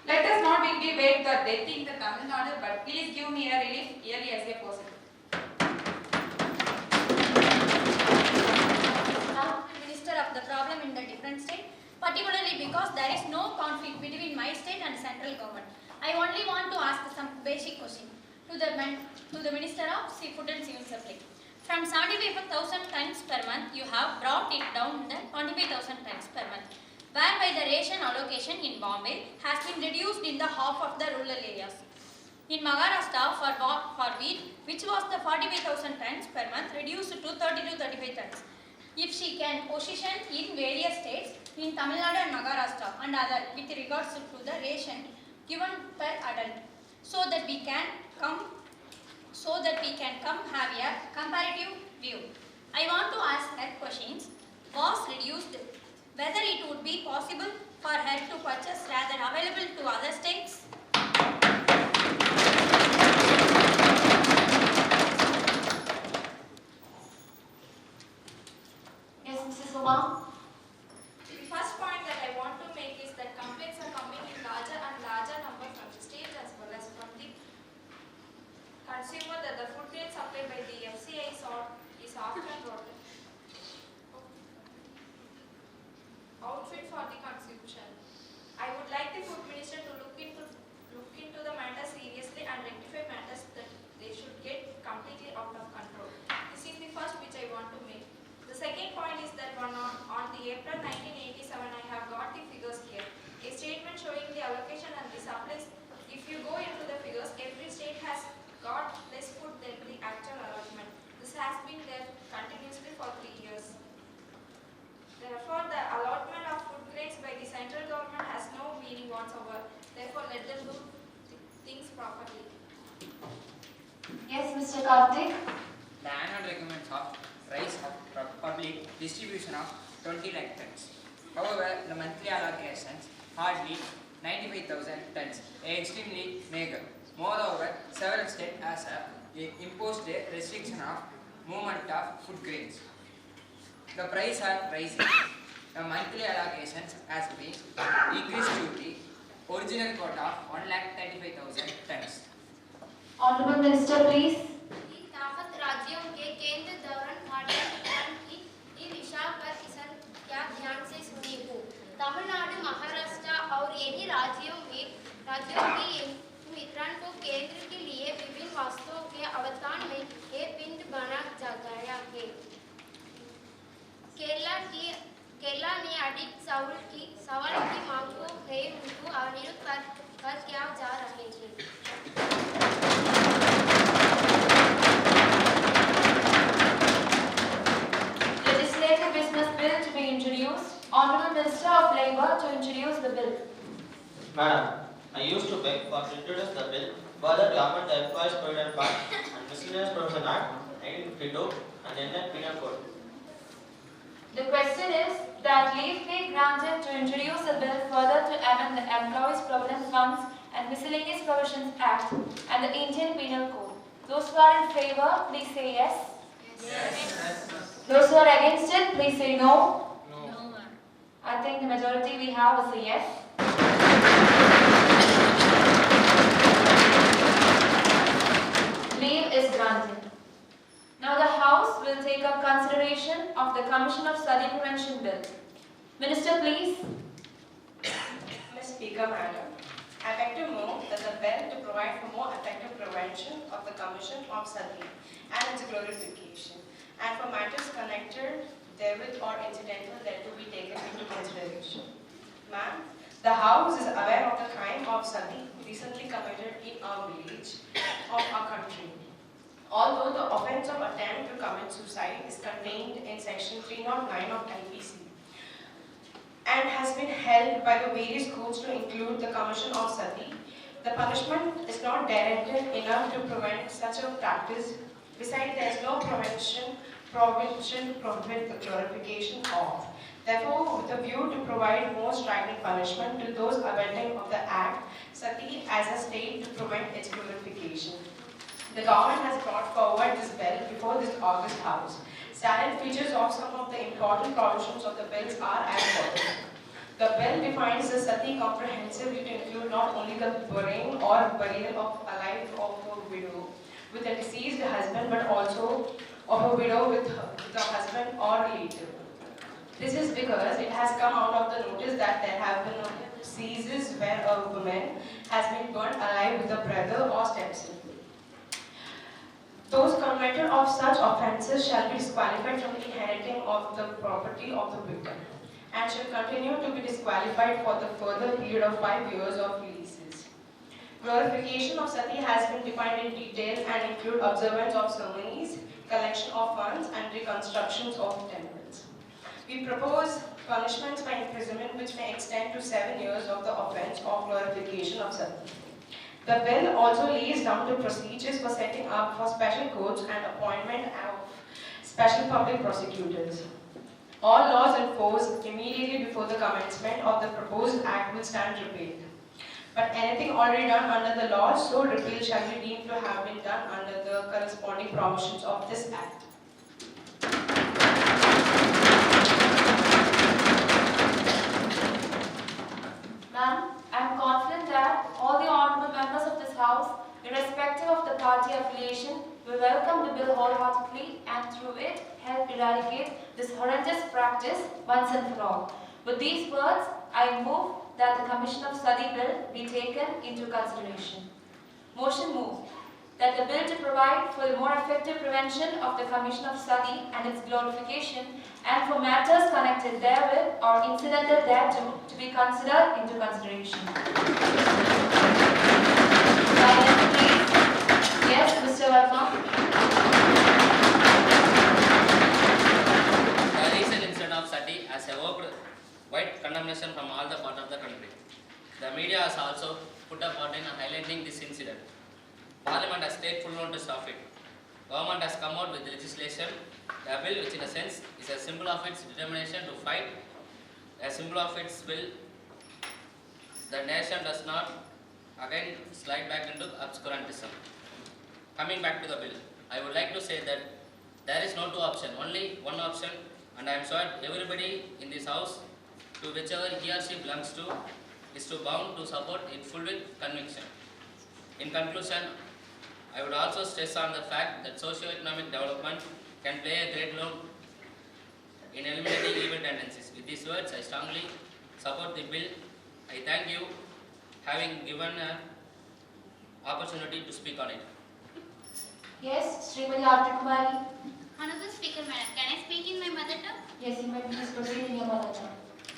Let us not be wait that they think the Tamil Nadu, but please give me a relief yearly as a possible. Minister of the problem in the different state, particularly because there is no conflict between my state and central government. I only want to ask some basic question to the Minister of Seafood and Civil Supply. From 75,000 tons per month, you have brought it down to 25,000 tons per month, whereby the ration allocation in Bombay has been reduced in the half of the rural areas. In Maharashtra, for wheat, which was the 45,000 tons per month, reduced to 30 to 35 tons. If she can position in various states, in Tamil Nadu and Maharashtra and other, with regards to the ration given per adult, so that we can come have a comparative view. I want to ask her questions. Was reduced, whether it would be possible for her to purchase rather available to other states? Yes, Mrs. Uma. The first point that I want to make is that complaints are coming in larger and larger number from the state as well as from the consumer that the food grain supplied by the FCI is often outfit for the consumption. I would like the food minister to look into the matter seriously and rectify matters that they should get completely out of control. This is the first which I want to make. The second point is that on the April 1987, I have got the figures here. A statement showing the allocation and the supplies. If you go into the figures, every state has got less food than the actual allotment. This has been there continuously for 3 years. Therefore, the allotment of food grains by the central government has no meaning whatsoever. Therefore, let them do things properly. Yes, Mr. Karthik. The annual requirements of rice of public distribution of 20 lakh tons. However, the monthly allocations hardly 95,000 tons, extremely meager. Moreover, several states have imposed a restriction of movement of food grains. The price are rising. The monthly allocations has been increased to the original quota of 1,35,000 tons. Honorable Minister, please. ताकत राज्यों के केंद्र दौरान parliament की विषय पर इसे क्या ध्यान से सुनी हो। तमिलनाडु, महाराष्ट्र और यही राज्यों के मित्रों को केंद्र के लिए विभिन्न वस्तुओं के अवदान में एक पिंड बना गया है। केरला ने अधिक सवाल की मांग को है उनको अनुरोध कर क्या जा रहे हैं। Legislative business bill to be introduced. Honorable Minister of Labour to introduce the bill. Madam, I used to beg for to introduce the bill further to amend the Employees Provident Fund and Miscellaneous Provision Act 1952 and the Indian Penal Code. The question is that leave be granted to introduce a bill further to amend the Employees Provident Funds and Miscellaneous Provisions Act and the Indian Penal Code. Those who are in favor, please say yes. Yes. Those who are against it, please say no. No. I think the majority we have is a yes. Leave is granted. Now the House will take up consideration of the Commission of Study Prevention Bill. Minister, please. Ms. Speaker, Madam, I beg to move that the bill to provide for more effective prevention of the Commission of Sati and its glorification, and for matters connected therewith or incidental that to be taken into consideration. Ma'am, the House is aware of the crime of Sati recently committed in our village of our country. Although the offence of attempt to commit suicide is contained in section 309 of LPC and has been held by the various courts to include the commission of Sati, the punishment is not directed enough to prevent such a practice. Besides, there is no provision to prohibit the glorification of. Therefore, with a view to provide more striking punishment to those abetting of the act, Sati as a state to prevent its glorification. The government has brought forward this bill before this August House. Salient features of some of the important provisions of the bills are as follows. The bill defines the Sati comprehensively to include not only the burying or burial of alive of a widow with a deceased husband, but also of a widow with the husband or relative. This is because it has come out of the notice that there have been cases where a woman has been burnt alive with a brother or stepson. Those convicted of such offences shall be disqualified from inheriting of the property of the victim and shall continue to be disqualified for the further period of 5 years of leases. Glorification of Sati has been defined in detail and include observance of ceremonies, collection of funds and reconstructions of temples. We propose punishments by imprisonment which may extend to 7 years of the offence of glorification of Sati. The bill also lays down the procedures for setting up for special courts and appointment of special public prosecutors. All laws enforced immediately before the commencement of the proposed act will stand repealed. But anything already done under the law, so repeal shall be deemed to have been done under the corresponding provisions of this act. Ma'am, I am confident that all the honourable members of this House, irrespective of the party affiliation, will welcome the bill wholeheartedly and through it help eradicate this horrendous practice once and for all. With these words, I move that the Commission of Sati Bill be taken into consideration. Motion moved that the bill to provide for the more effective prevention of the commission of Sati and its glorification and for matters connected therewith or incidental thereto to be considered into consideration. Silence, please. Yes, Mr. Verma. The recent incident of Sati has evoked wide condemnation from all the part of the country. The media has also put a part in highlighting this incident. Parliament has taken full notice of it. Government has come out with legislation, a bill which in a sense is a symbol of its determination to fight, a symbol of its will. The nation does not again slide back into obscurantism. Coming back to the bill, I would like to say that there is no two option, only one option, and I am sure everybody in this house, to whichever he or she belongs to, is to bound to support it full with conviction. In conclusion, I would also stress on the fact that socio-economic development can play a great role in eliminating evil tendencies. With these words, I strongly support the bill. I thank you having given an opportunity to speak on it. Yes, Srimati Kumari. Honorable Speaker, Madam, can I speak in my mother tongue? Yes, you may please proceed in your mother tongue.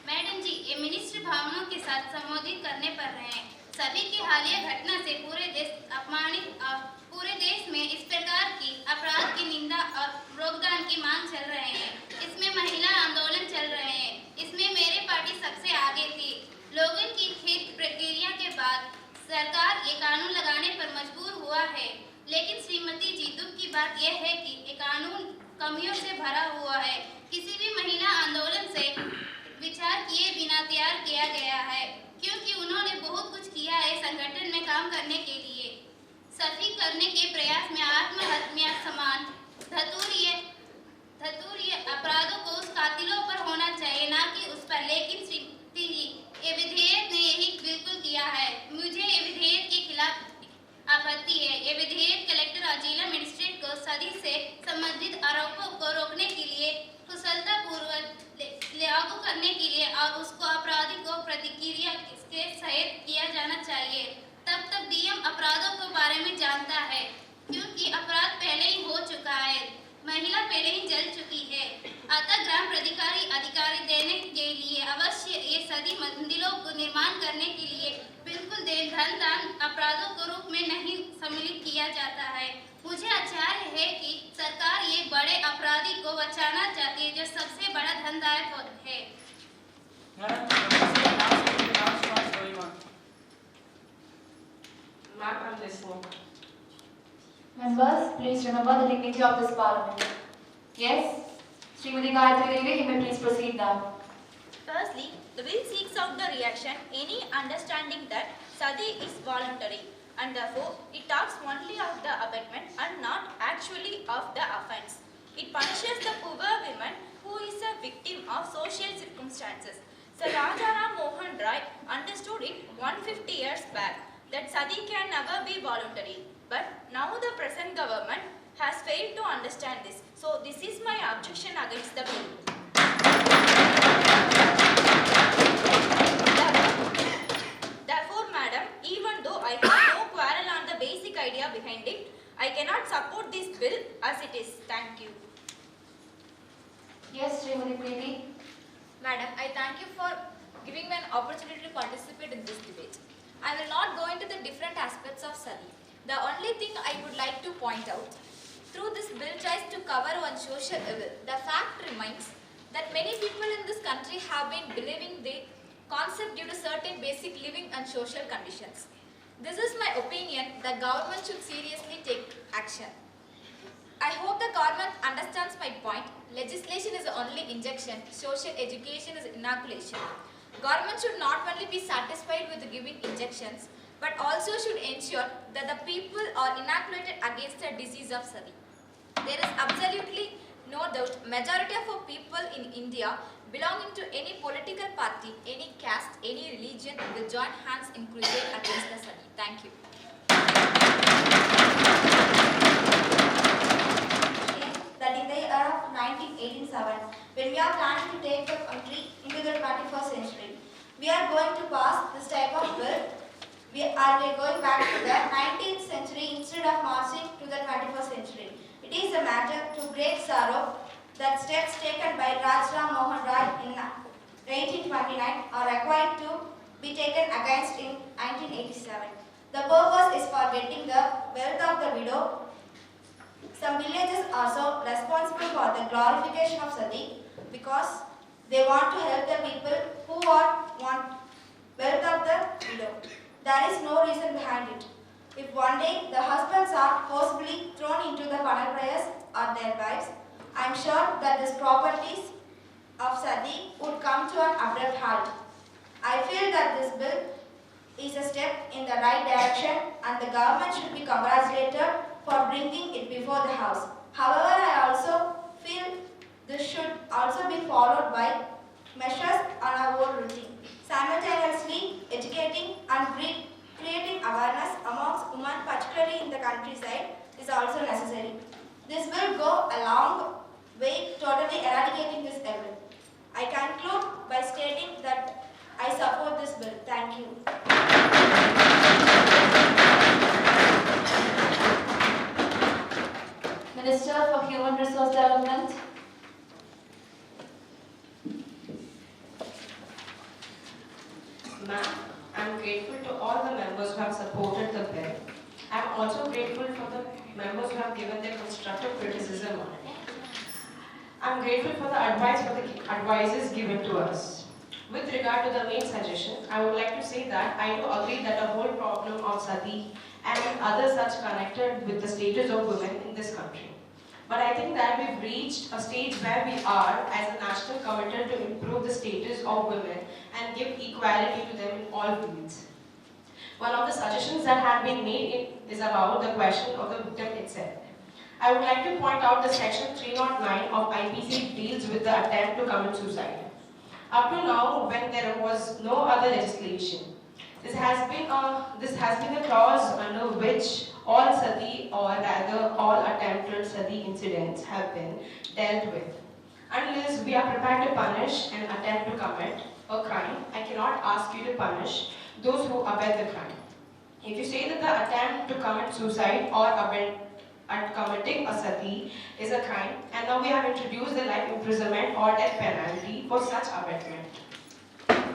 Madam ji, ये minister भावनाओं के साथ संबोधित करने पर रहे हैं। सभी की हालिया घटना से पूरे देश में इस प्रकार की अपराध की निंदा और रोकथाम की मांग चल रहे हैं। इसमें महिला आंदोलन चल रहे हैं। इसमें मेरी पार्टी सबसे आगे थी। लोगों की खेत प्रक्रिया के बाद सरकार ये कानून लगाने पर मजबूर हुआ है। लेकिन श्रीमती जी, दुख की बात यह है कि ये कानून कमियों से भरा हुआ है। किसी भी महिला आंदोलन से विचार किए बिना तैयार किया गया है, क्योंकि उन्होंने बहुत कुछ किया है संगठन में काम करने के लिए। सफी करने के प्रयास में आत्महत्या समान धतूरीय अपराधों को उस कातिलों पर होना चाहिए, ना कि उस पर। लेकिन श्रीमती जी, ये विधेयक ने यही बिल्कुल किया है। मुझे ये विधेयक के खिलाफ आपत्ति है। ये विधेयक कलेक्टर और जिला मजिस्ट्रेट को सदी से संबंधित आरोपों को रोकने के लिए कुशलतापूर्वक लागू करने के लिए और उसको अपराधी को प्रतिक्रिया के सहित किया जाना चाहिए। तब तक डीएम अपराधों के बारे में जानता है, क्योंकि अपराध पहले ही हो चुका है, महिला पहले ही जल चुकी है। अतः ग्राम प्राधिकारी अधिकारी देने के लिए अवश्य ये सदी मंदिरों को निर्माण करने के लिए बिल्कुल धन दान अपराधों के रूप में नहीं सम्मिलित किया जाता है। मुझे आश्चर्य है कि सरकार ये बड़े अपराधी को बचाना चाहती है जो सबसे बड़ा धनदायक है। Ma'am, I'm listening. Members, please remember the dignity of this parliament. Yes, Srimati Gayatri Devi, you may please proceed now. Firstly, the bill seeks out the reaction, any understanding that Sati is voluntary and therefore it talks only of the abatement and not actually of the offence. It punishes the poor woman who is a victim of social circumstances. Sir Rajaram Mohan Rai understood it 150 years back that Sati can never be voluntary. But now the present government has failed to understand this. So this is my objection against the bill. Therefore, madam, even though I have no quarrel on the basic idea behind it, I cannot support this bill as it is. Thank you. Yes, Srimati Preeti. Madam, I thank you for giving me an opportunity to participate in this debate. I will not go into the different aspects of Sati. The only thing I would like to point out, through this bill tries to cover one social evil. The fact remains that many people in this country have been believing the concept due to certain basic living and social conditions. This is my opinion. The government should seriously take action. I hope the government understands my point. Legislation is only injection, social education is inoculation. Government should not only be satisfied with giving injections, but also should ensure that the people are inoculated against the disease of Sati. There is absolutely no doubt majority of people in India belonging to any political party, any caste, any religion will join hands in crusade against the Sati. Thank you. That in the year of 1987, when we are planning to take the country into the 21st century, we are going to pass this type of bill. We are going back to the 19th century instead of marching to the 21st century. It is a matter to great sorrow that steps taken by Rajya Mohan Rai in 1829 are required to be taken against in 1987. The purpose is for getting the wealth of the widow. Some villages are also responsible for the glorification of Sati because they want to help the people who want wealth of the widow. There is no reason behind it. If one day the husbands are forcibly thrown into the funnel prayers or their wives, I am sure that these properties of Sati would come to an abrupt halt. I feel that this bill is a step in the right direction and the government should be congratulated for bringing it before the House. However, I also feel this should also be followed by measures on our own routine. Simultaneously, educating and creating awareness amongst women, particularly in the countryside, is also necessary. This will go a long way totally eradicating this evil. I conclude by stating that I support this bill. Thank you. Minister for Human Resource Development. Ma'am, I am grateful to all the members who have supported the bill. I am also grateful for the members who have given their constructive criticism on it. I am grateful for the advices given to us. With regard to the main suggestion, I would like to say that I do agree that the whole problem of Sati and other such connected with the status of women in this country. But I think that we've reached a stage where we are, as a national committed to improve the status of women and give equality to them in all fields. One of the suggestions that have been made is about the question of the victim itself. I would like to point out the section 309 of IPC deals with the attempt to commit suicide. Up to now, when there was no other legislation, this has been a clause under which all Sati, or rather all attempted Sati incidents have been dealt with. Unless we are prepared to punish an attempt to commit a crime, I cannot ask you to punish those who abet the crime. If you say that the attempt to commit suicide or at committing a sati is a crime, and now we have introduced the life imprisonment or death penalty for such abetment.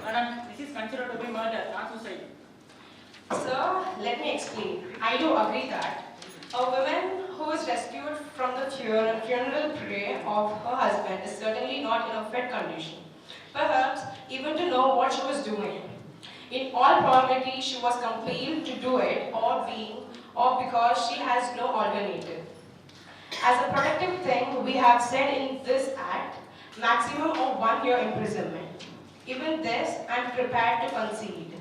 Madam, this is considered to be murder, not suicide. Sir, let me explain. I do agree that a woman who is rescued from the funeral pyre of her husband is certainly not in a fit condition, perhaps even to know what she was doing. In all probability, she was compelled to do it or because she has no alternative. As a protective thing, we have said in this act, maximum of 1 year imprisonment. Even this, I am prepared to concede,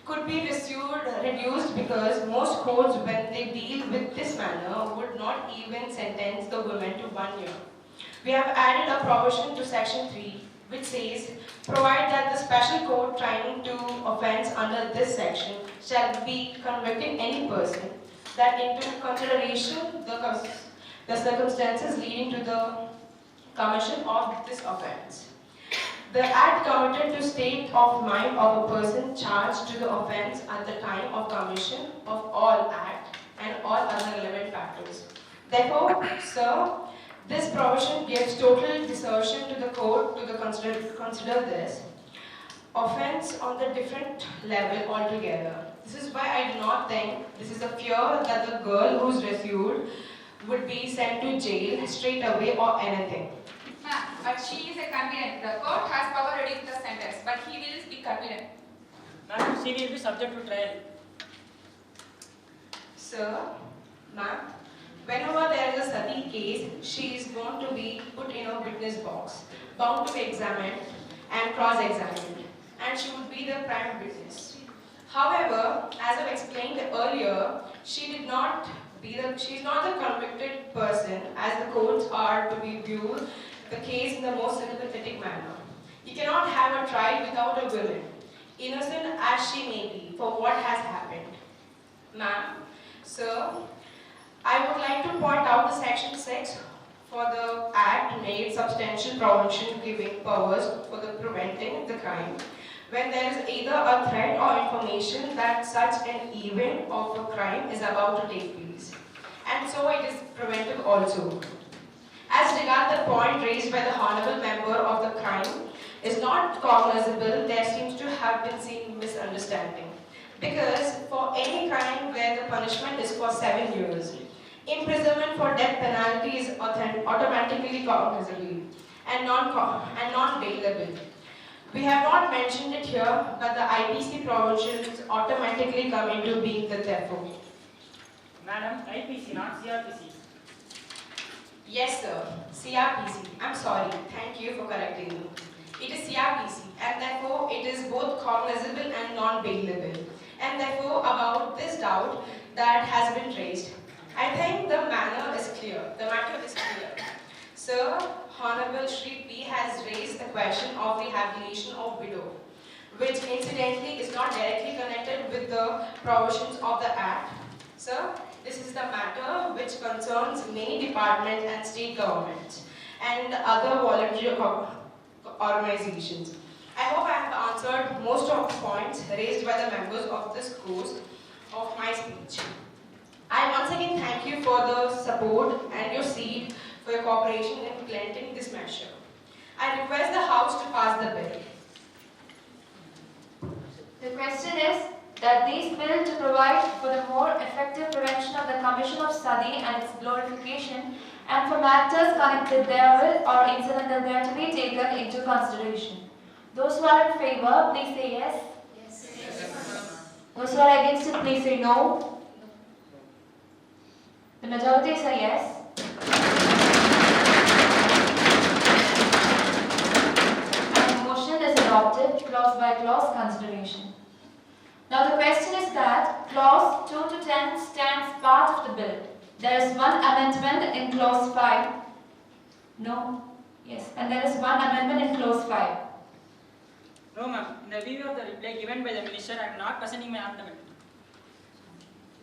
could be reduced because most courts, when they deal with this manner, would not even sentence the woman to 1 year. We have added a provision to section 3, which says, provide that the special court trying to offence under this section shall be convicting any person that into consideration the circumstances leading to the commission of this offence. The act committed to state of mind of a person charged to the offence at the time of commission of all act and all other relevant factors. Therefore, sir, this provision gives total discretion to the court to consider this offence on the different level altogether. This is why I do not think this is a fear that the girl who is rescued would be sent to jail straight away or anything. Ma'am, but she is a convict. The court has power to reduce the sentence, but he will be convict. Madam, she will be subject to trial. Sir, ma'am, whenever there is a sati case, she is going to be put in a witness box, bound to be examined and cross-examined, and she would be the prime witness. However, as I've explained earlier, she is not the convicted person, as the courts are to be viewed the case in the most sympathetic manner. You cannot have a trial without a woman, innocent as she may be, for what has happened. Ma'am, sir, I would like to point out the section 6 for the act made substantial provision giving powers for the preventing the crime when there is either a threat or information that such an event of a crime is about to take place. And so it is preventive also. As regard the point raised by the Hon'ble member of the crime is not cognizable, there seems to have been seen misunderstanding. Because for any crime where the punishment is for 7 years, imprisonment for death penalty is automatically cognizable and non-bailable. We have not mentioned it here, but the IPC provisions automatically come into being the therefore. Madam, IPC, not CRPC. Yes, sir. CRPC. I'm sorry. Thank you for correcting me. It is CRPC, and therefore it is both cognizable and non-bailable. And therefore, about this doubt that has been raised, I think the matter is clear. Sir, Hon'ble Shri P has raised the question of rehabilitation of widow, which incidentally is not directly connected with the provisions of the Act. Sir, this is the matter which concerns many departments and state governments and other voluntary organizations. I hope I have answered most of the points raised by the members of this course of my speech. I once again thank you for the support and your seed for your cooperation in implementing this measure. I request the House to pass the bill. The question is that this bill to provide for the more effective prevention of the commission of sati and its glorification and for matters connected therewith or incidental there to be taken into consideration. Those who are in favor, please say yes. Yes. Those who are against it, please say no. The majority say yes. And the motion is adopted clause by clause consideration. Now the question is that clause 2 to 10 stands part of the bill. There is one amendment in clause 5. No? Yes. And there is one amendment in clause 5. No, ma'am. In the view of the reply given by the minister, I am not presenting my amendment.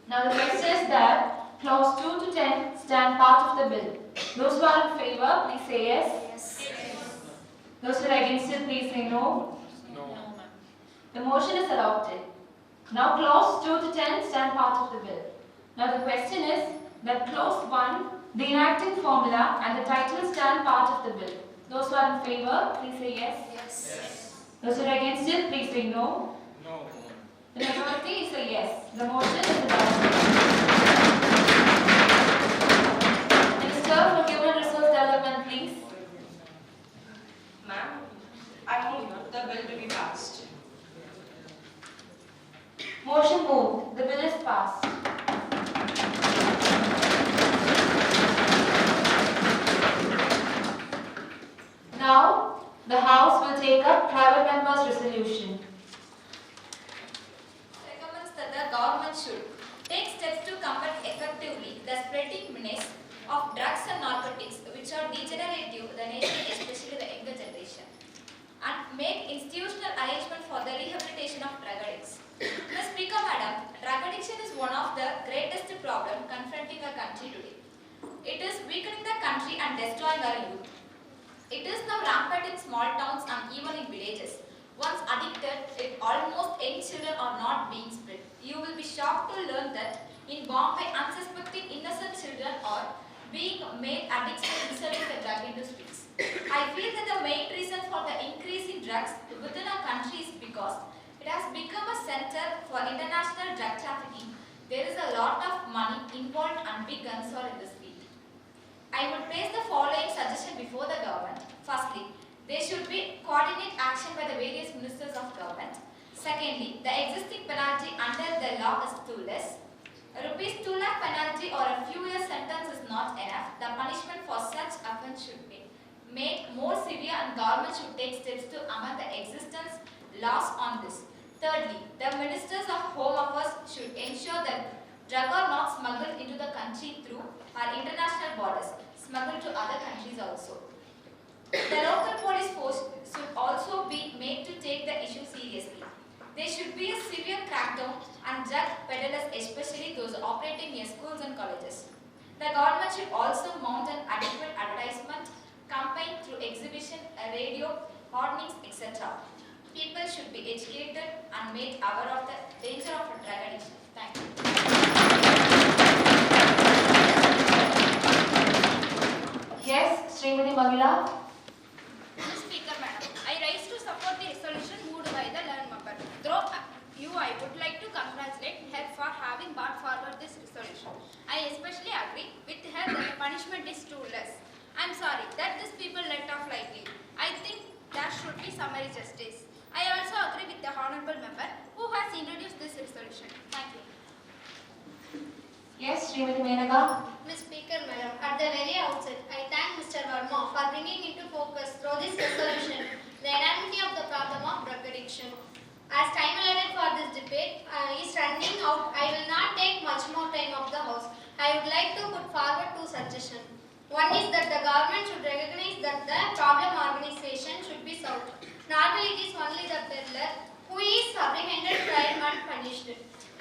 Now the question is that clause 2 to 10 stand part of the bill. Those who are in favor, please say yes. Yes. Those who are against it, please say no. No, ma'am. The motion is adopted. Now clause 2 to 10 stand part of the bill. Now the question is that Clause 1, the enacting formula and the title stand part of the bill. Those who are in favor, please say yes. Yes. Those who are against it, please say no. No. The majority is a yes. The motion is adopted. Minister for Human Resource Development, please. Ma'am, I move the bill to be passed. Motion moved. The bill is passed. Now, the House will take up private members' resolution. Recommends that the government should take steps to combat effectively the spreading menace of drugs and narcotics which are degenerative to the nation, especially the younger generation, and make institutional arrangement for the rehabilitation of drug addicts. Ms. Speaker Madam, drug addiction is one of the greatest problems confronting our country today. It is weakening the country and destroying our youth. It is now rampant in small towns and even in villages. Once addicted, almost young children are not being spread. You will be shocked to learn that in Bombay, unsuspecting innocent children are being made addicts to inserting the drug industries. I feel that the main reason for the increase in drugs within our country is because it has become a center for international drug trafficking. There is a lot of money involved and big guns are in this field. I would place the following suggestion before the government. Firstly, there should be coordinate action by the various ministers of government. Secondly, the existing penalty under the law is too less. Rupees 2 lakh penalty or a few years sentence is not enough. The punishment for such offence should be made more severe and government should take steps to amend the existence laws on this. Thirdly, the ministers of Home Affairs should ensure that drugs are not smuggled into the country through our international borders, smuggled to other countries also. The local police force should also be made to take the issue seriously. There should be a severe crackdown on drug peddlers, especially those operating near schools and colleges. The government should also mount an adequate advertisement campaign through exhibition, radio, warnings, etc. People should be educated and made aware of the danger of drug addiction. Thank you. Yes, Srimati Magila. Mr. Speaker, Madam, I rise to support the resolution moved by the learned member. Through you, I would like to congratulate her for having brought forward this resolution. I especially agree with her that the punishment is too less. I am sorry that these people let off lightly. I think there should be summary justice. I also agree with the Hon'ble member who has introduced this resolution. Thank you. Yes, Srimati Menaka. Ms. Speaker, Madam, at the very outset, I thank Mr. Verma for bringing into focus through this resolution the enormity of the problem of drug addiction. As time allotted for this debate is running out, I will not take much more time of the House. I would like to put forward two suggestions. One is that the government should recognize that the problem organization should be solved. Normally, it is only the peddler who is apprehended, tried and punished.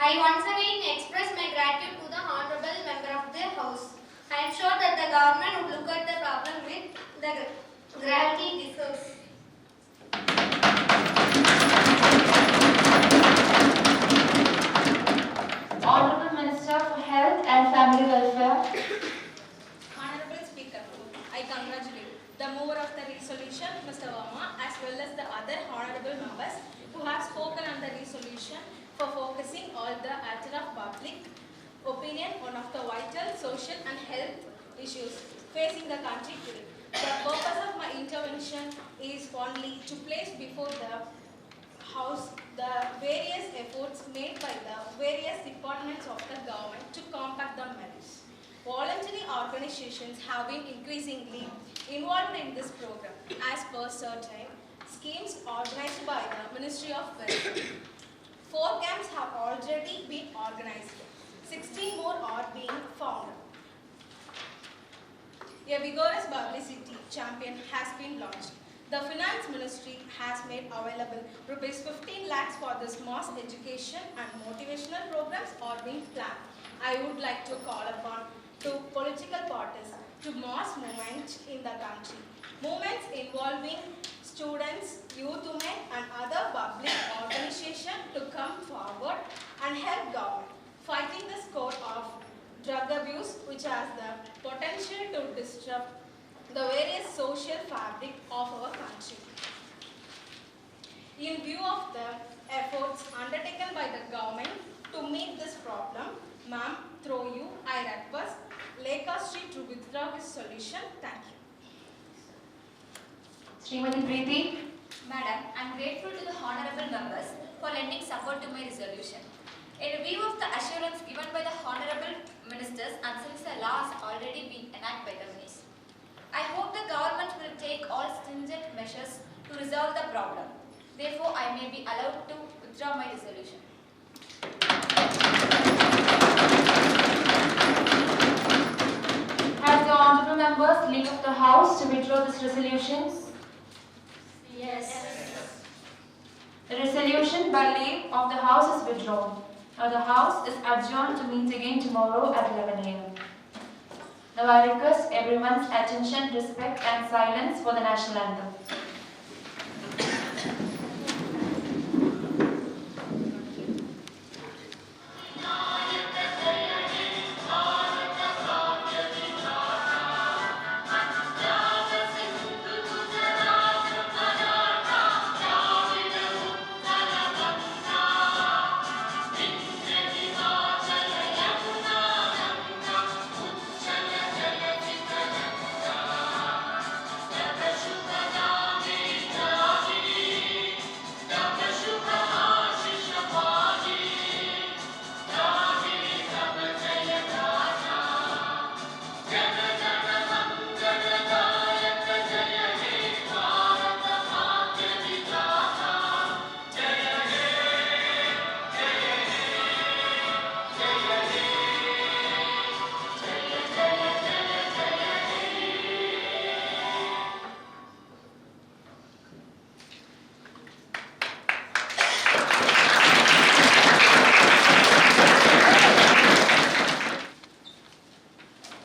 I once again express my gratitude to the Honourable Member of the House. I am sure that the government would look at the problem with the gravity it deserves. Honourable Minister for Health and Family Welfare. Honourable Speaker, I congratulate the mover of the resolution, Mr. Verma, as well as the other honourable members who have spoken on the resolution for focusing on the matter of public opinion, one of the vital social and health issues facing the country today. The purpose of my intervention is only to place before the House the various efforts made by the various departments of the government to combat the menace. Voluntary organizations have been increasingly involved in this program as per certain schemes organized by the Ministry of Welfare. 4 camps have already been organized. 16 more are being founded. A vigorous publicity campaign has been launched. The Finance Ministry has made available rupees 15 lakhs for this mass education and motivational programs are being planned. I would like to call upon to political parties to mass movement in the country. Movements involving students, youth women and other public organizations to come forward and help government fighting the scourge of drug abuse which has the potential to disrupt the various social fabric of our country. In view of the efforts undertaken by the government to meet this problem, ma'am, through you, I request Lekha Street to withdraw his solution. Thank you. Srimati Preeti. Madam, I am grateful to the honorable members for lending support to my resolution. In review of the assurance given by the honorable ministers and since the law has already been enacted by the minister, I hope the government will take all stringent measures to resolve the problem. Therefore, I may be allowed to withdraw my resolution. Has the honorable members leave of the House to withdraw this resolution? Yes. The resolution by leave of the House is withdrawn. Now the House is adjourned to meet again tomorrow at 11 a.m. Now I request everyone's attention, respect and silence for the national anthem.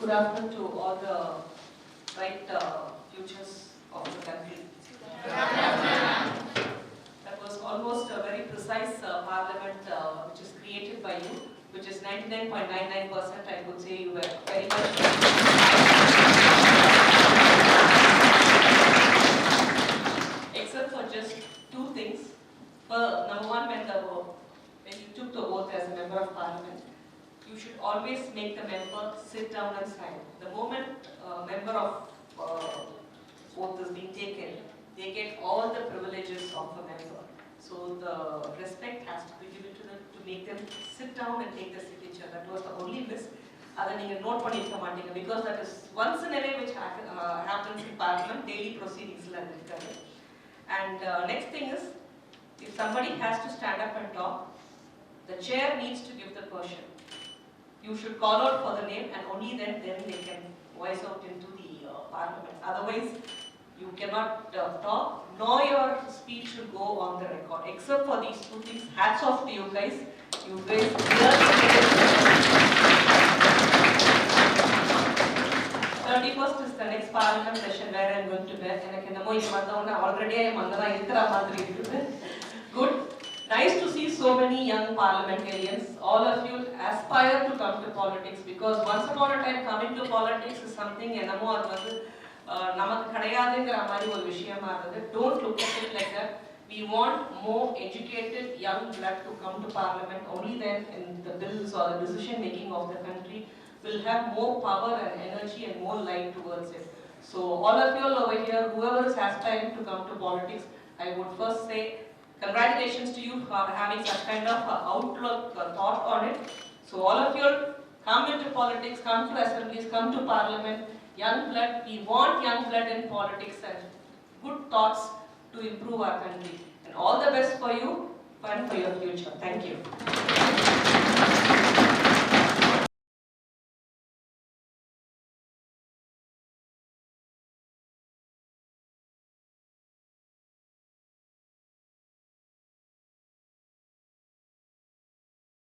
Good afternoon to all the bright futures of the country. That was almost a very precise parliament which is created by you, which is 99.99%. I could say you were very much. Except for just two things. Number one, when you took the oath as a member of parliament, you should always make the member sit down and sign. The moment a member of oath is being taken, they get all the privileges of a member. So the respect has to be given to them to make them sit down and take the signature. That was the only miss. Other than note பண்ணிருக்க மாட்டீங்க, because that is once in a way which happens in parliament, daily proceedings. And next thing is, if somebody has to stand up and talk, the chair needs to give the permission. You should call out for the name and only then they can voice out into the parliament. Otherwise, you cannot talk, nor your speech should go on the record. Except for these two things, hats off to you guys. You guys really 31st is the next parliament session where I am going to be. Already I am good. Nice to see so many young parliamentarians. All of you aspire to come to politics, because once upon a time coming to politics is something don't look at it like that. We want more educated young blood to come to parliament. Only then in the bills or the decision making of the country will have more power and energy and more light towards it. So all of you all over here, whoever is aspiring to come to politics, I would first say congratulations to you for having such kind of outlook, thought on it. So all of you come into politics, come to assemblies, come to parliament. Young blood, we want young blood in politics and good thoughts to improve our country. And all the best for you and for your future. Thank you.